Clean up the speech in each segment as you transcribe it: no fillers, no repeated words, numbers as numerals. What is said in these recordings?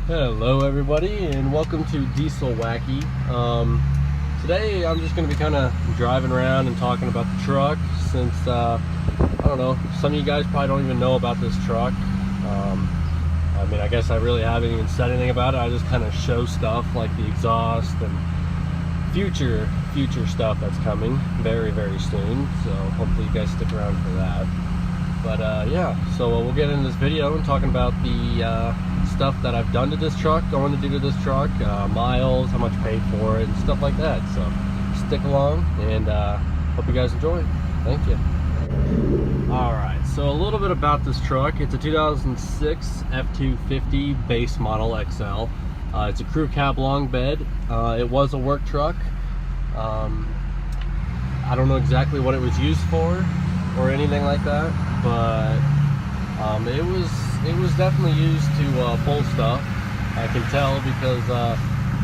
Hello everybody and welcome to Diesel Wacky. Today I'm just going to be kind of driving around and talking about the truck since I don't know, some of you guys probably don't even know about this truck. I mean, I guess I really haven't even said anything about it. I just kind of show stuff like the exhaust and future stuff that's coming very soon, so hopefully you guys stick around for that. But yeah, so we'll get into this video and talking about the stuff that I've done to this truck, going to do to this truck, miles, how much I paid for it, and stuff like that. So stick along and hope you guys enjoy. Thank you. Alright, so a little bit about this truck. It's a 2006 F-250 base model XL. It's a crew cab long bed. It was a work truck. I don't know exactly what it was used for or anything like that, but it was definitely used to pull stuff. I can tell because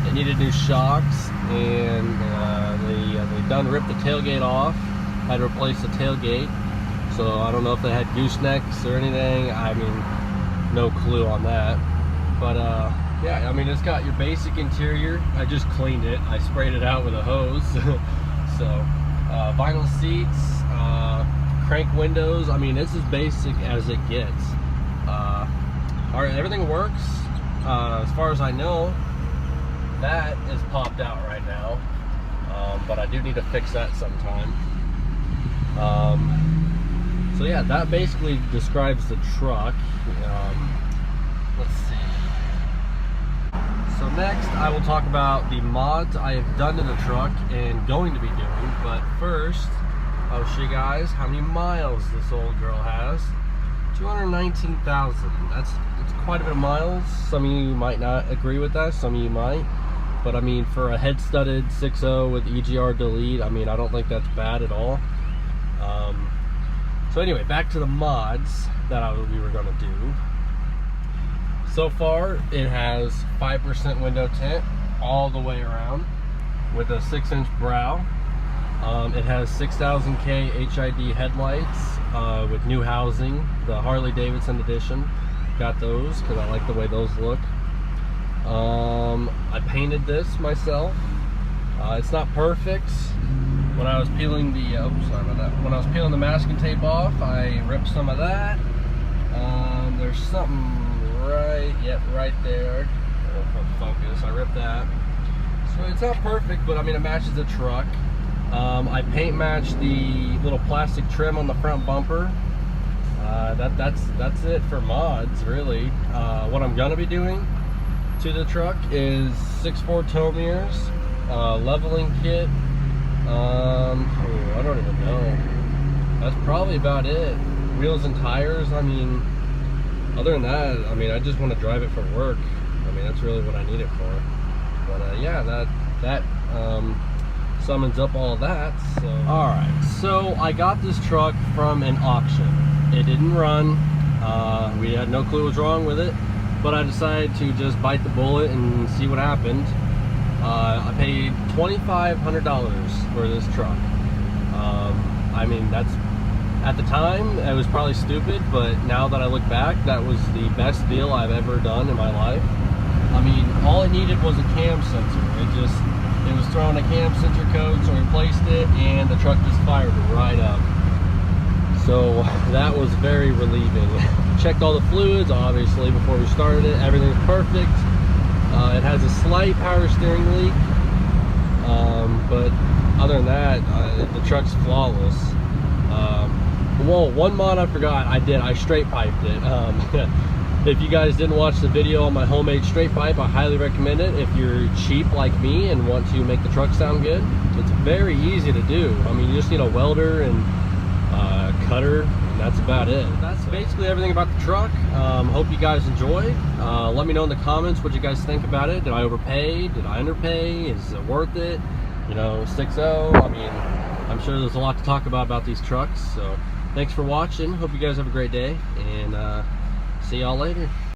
it needed new shocks, and they done ripped the tailgate off. Had to replace the tailgate, so I don't know if they had goosenecks or anything. I mean, no clue on that. But yeah, I mean, it's got your basic interior. I just cleaned it. I sprayed it out with a hose. So vinyl seats, crank windows. I mean, it's as basic as it gets. Everything works. As far as I know, that is popped out right now, but I do need to fix that sometime. So yeah, that basically describes the truck. Let's see. So next I will talk about the mods I have done to the truck and going to be doing, but first I'll show you guys how many miles this old girl has. 219,000. That's quite a bit of miles. Some of you might not agree with that, some of you might, but I mean, for a head-studded 6.0 with EGR delete, I mean, I don't think that's bad at all. So anyway, back to the mods that we were going to do. So far, it has 5% window tint all the way around with a 6-inch brow. It has 6000K HID headlights with new housing, the Harley Davidson edition. Got those because I like the way those look. I painted this myself. It's not perfect. When I was peeling the when I was peeling the masking tape off, I ripped some of that. There's something right there. Focus. I ripped that. So it's not perfect, but I mean, it matches the truck. I paint matched the little plastic trim on the front bumper. That's it for mods, really. What I'm gonna be doing to the truck is 6.4 tow mirrors, leveling kit. I don't even know. That's probably about it. Wheels and tires. I mean, other than that, I mean, I just want to drive it for work. I mean, that's really what I need it for. But yeah, that summons up all that. So alright, so I got this truck from an auction. It didn't run. We had no clue what was wrong with it, but I decided to just bite the bullet and see what happened. I paid $2,500 for this truck. I mean, that's, at the time it was probably stupid, but now that I look back, that was the best deal I've ever done in my life. I mean, all it needed was a cam sensor. It was throwing a cam sensor code, so I replaced it, and the truck just fired right up. So that was very relieving. Checked all the fluids, obviously, before we started it. Everything's perfect. It has a slight power steering leak, but other than that, the truck's flawless. Well, one mod I forgot, I straight piped it. If you guys didn't watch the video on my homemade straight pipe, I highly recommend it. If you're cheap like me and want to make the truck sound good, it's very easy to do. I mean, you just need a welder and cutter, and that's about it. That's basically everything about the truck. Hope you guys enjoyed. Let me know in the comments what you guys think about it. Did I overpay? Did I underpay? Is it worth it? You know, 6.0. I mean, I'm sure there's a lot to talk about these trucks. So thanks for watching. Hope you guys have a great day, and see y'all later.